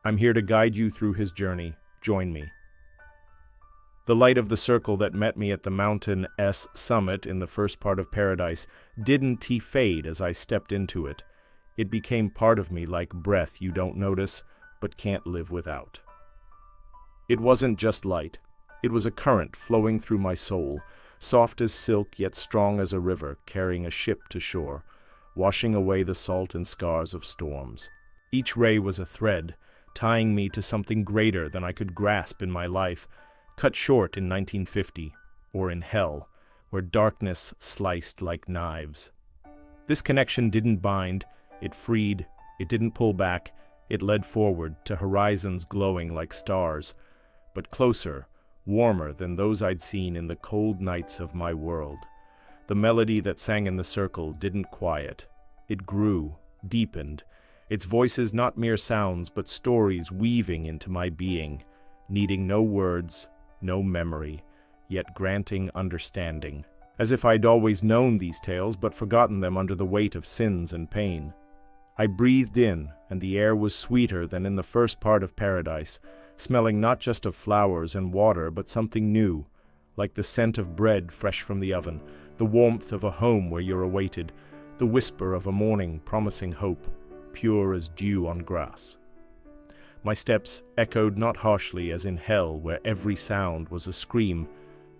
I'm here to guide you through his journey. Join me. The light of the circle that met me at the mountain's summit in the first part of paradise didn't fade as I stepped into it. It became part of me like breath you don't notice, but can't live without. It wasn't just light. It was a current flowing through my soul, soft as silk yet strong as a river carrying a ship to shore, washing away the salt and scars of storms. Each ray was a thread, tying me to something greater than I could grasp in my life, cut short in 1950, or in hell, where darkness sliced like knives. This connection didn't bind, it freed, it didn't pull back, it led forward to horizons glowing like stars, but closer, warmer than those I'd seen in the cold nights of my world. The melody that sang in the circle didn't quiet. It grew, deepened, its voices not mere sounds but stories weaving into my being, needing no words, no memory, yet granting understanding. As if I'd always known these tales but forgotten them under the weight of sins and pain. I breathed in, and the air was sweeter than in the first part of paradise, smelling not just of flowers and water but something new, like the scent of bread fresh from the oven, the warmth of a home where you're awaited, the whisper of a morning promising hope, pure as dew on grass. My steps echoed not harshly as in hell where every sound was a scream,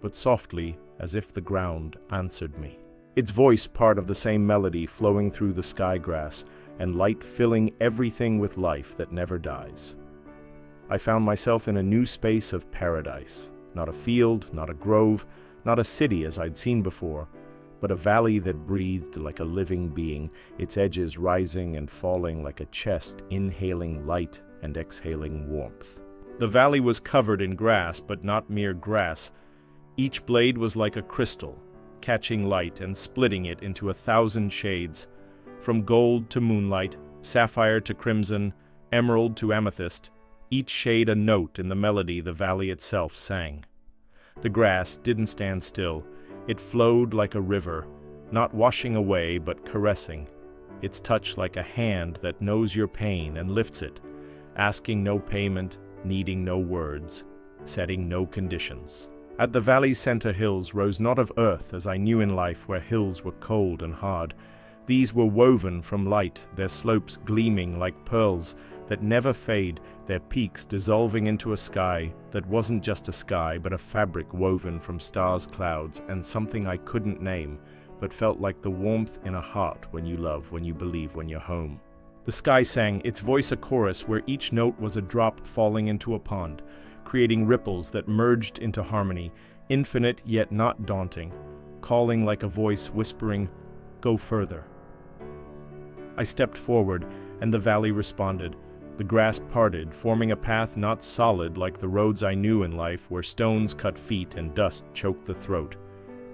but softly as if the ground answered me. Its voice part of the same melody flowing through the sky grass and light filling everything with life that never dies. I found myself in a new space of paradise, not a field, not a grove, not a city as I'd seen before, but a valley that breathed like a living being, its edges rising and falling like a chest inhaling light and exhaling warmth. The valley was covered in grass, but not mere grass. Each blade was like a crystal, catching light and splitting it into 1,000 shades, from gold to moonlight, sapphire to crimson, emerald to amethyst, each shade a note in the melody the valley itself sang. The grass didn't stand still. It flowed like a river, not washing away but caressing, its touch like a hand that knows your pain and lifts it, asking no payment, needing no words, setting no conditions. At the valley's center hills rose not of earth as I knew in life where hills were cold and hard. These were woven from light, their slopes gleaming like pearls that never fade, their peaks dissolving into a sky that wasn't just a sky but a fabric woven from stars, clouds, and something I couldn't name, but felt like the warmth in a heart when you love, when you believe, when you're home. The sky sang, its voice a chorus where each note was a drop falling into a pond, creating ripples that merged into harmony, infinite yet not daunting, calling like a voice whispering, "Go further." I stepped forward, and the valley responded. The grass parted, forming a path not solid like the roads I knew in life where stones cut feet and dust choked the throat.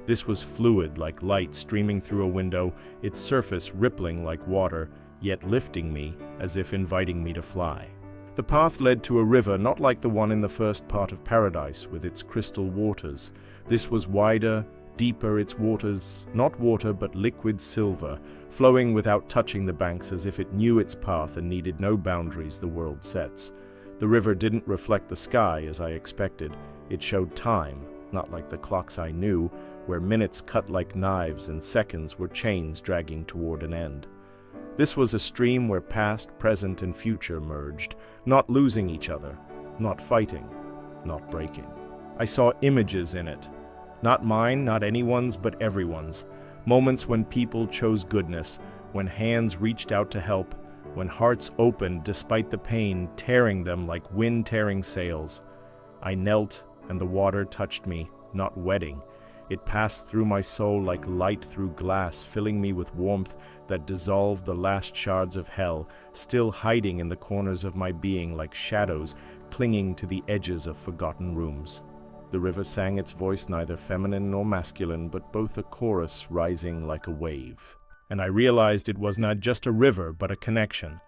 This was fluid like light streaming through a window, its surface rippling like water, yet lifting me as if inviting me to fly. The path led to a river not like the one in the first part of paradise with its crystal waters. This was wider, deeper, its waters, not water but liquid silver, flowing without touching the banks as if it knew its path and needed no boundaries the world sets. The river didn't reflect the sky as I expected. It showed time, not like the clocks I knew, where minutes cut like knives and seconds were chains dragging toward an end. This was a stream where past, present, and future merged, not losing each other, not fighting, not breaking. I saw images in it. Not mine, not anyone's, but everyone's. Moments when people chose goodness, when hands reached out to help, when hearts opened despite the pain tearing them like wind-tearing sails. I knelt, and the water touched me, not wetting. It passed through my soul like light through glass, filling me with warmth that dissolved the last shards of hell, still hiding in the corners of my being like shadows clinging to the edges of forgotten rooms. The river sang its voice neither feminine nor masculine, but both a chorus rising like a wave. And I realized it was not just a river, but a connection,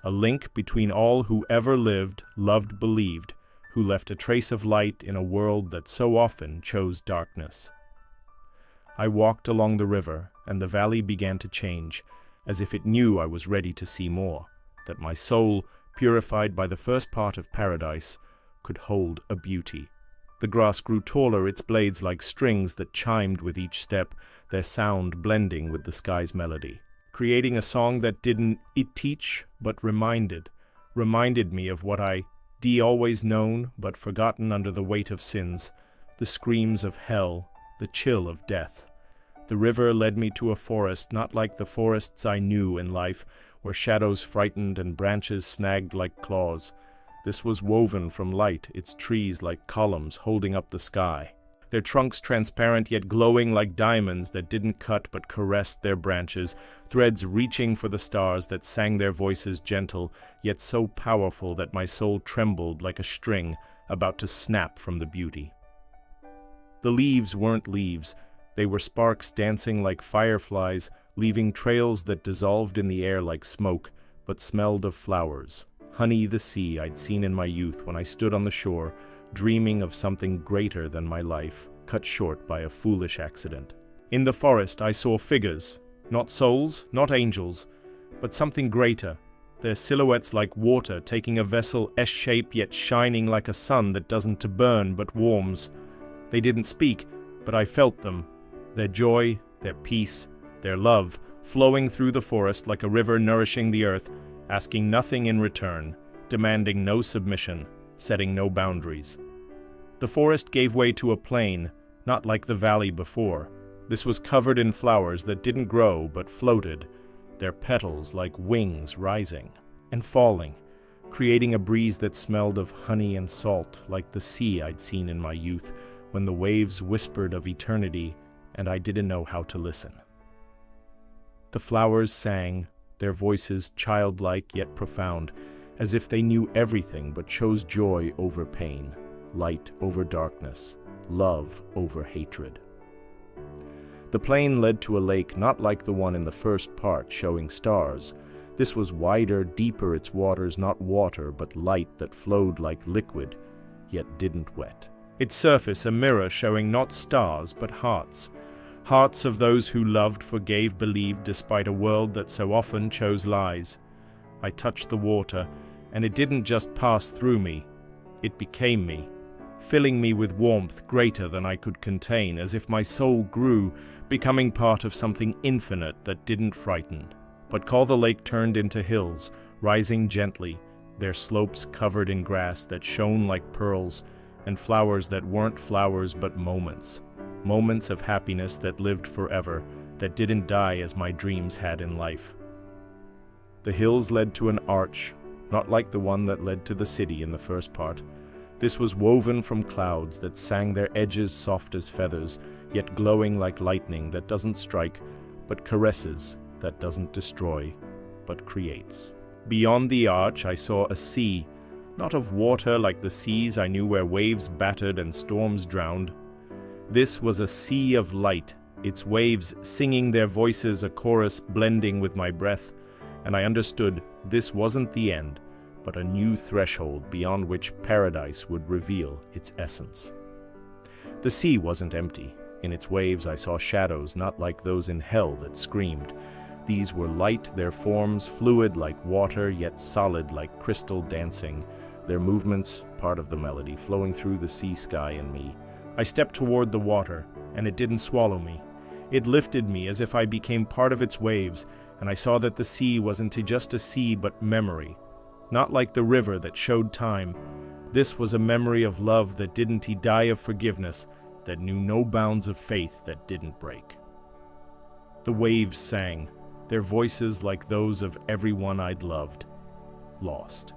a link between all who ever lived, loved, believed, who left a trace of light in a world that so often chose darkness. I walked along the river, and the valley began to change, as if it knew I was ready to see more, that my soul, purified by the first part of paradise, could hold a beauty. The grass grew taller, its blades like strings that chimed with each step, their sound blending with the sky's melody, creating a song that didn't teach but reminded me of what I always known but forgotten under the weight of sins, the screams of hell, the chill of death. The river led me to a forest not like the forests I knew in life, where shadows frightened and branches snagged like claws. This was woven from light, its trees like columns holding up the sky, their trunks transparent yet glowing like diamonds that didn't cut but caressed their branches, threads reaching for the stars that sang their voices gentle, yet so powerful that my soul trembled like a string about to snap from the beauty. The leaves weren't leaves, they were sparks dancing like fireflies, leaving trails that dissolved in the air like smoke, but smelled of flowers. Honey, the sea I'd seen in my youth when I stood on the shore, dreaming of something greater than my life, cut short by a foolish accident. In the forest I saw figures, not souls, not angels, but something greater, their silhouettes like water taking a vessel S-shape yet shining like a sun that doesn't burn but warms. They didn't speak, but I felt them, their joy, their peace, their love, flowing through the forest like a river nourishing the earth, asking nothing in return, demanding no submission, setting no boundaries. The forest gave way to a plain, not like the valley before. This was covered in flowers that didn't grow but floated, their petals like wings rising and falling, creating a breeze that smelled of honey and salt like the sea I'd seen in my youth when the waves whispered of eternity and I didn't know how to listen. The flowers sang, their voices childlike yet profound, as if they knew everything but chose joy over pain, light over darkness, love over hatred. The plain led to a lake not like the one in the first part showing stars. This was wider, deeper, its waters not water but light that flowed like liquid, yet didn't wet. Its surface a mirror showing not stars but hearts. Hearts of those who loved, forgave, believed despite a world that so often chose lies. I touched the water, and it didn't just pass through me. It became me, filling me with warmth greater than I could contain, as if my soul grew, becoming part of something infinite that didn't frighten. But the lake turned into hills, rising gently, their slopes covered in grass that shone like pearls, and flowers that weren't flowers but moments. Moments of happiness that lived forever, that didn't die as my dreams had in life. The hills led to an arch, not like the one that led to the city in the first part. This was woven from clouds that sang their edges soft as feathers, yet glowing like lightning that doesn't strike, but caresses, that doesn't destroy, but creates. Beyond the arch I saw a sea, not of water like the seas I knew where waves battered and storms drowned. This was a sea of light, its waves singing their voices a chorus blending with my breath, and I understood this wasn't the end, but a new threshold beyond which paradise would reveal its essence. The sea wasn't empty. In its waves I saw shadows not like those in hell that screamed. These were light, their forms fluid like water, yet solid like crystal dancing, their movements part of the melody flowing through the sea sky and me. I stepped toward the water, and it didn't swallow me. It lifted me as if I became part of its waves, and I saw that the sea wasn't just a sea but memory. Not like the river that showed time. This was a memory of love that didn't die, of forgiveness that knew no bounds, of faith that didn't break. The waves sang, their voices like those of everyone I'd loved, lost.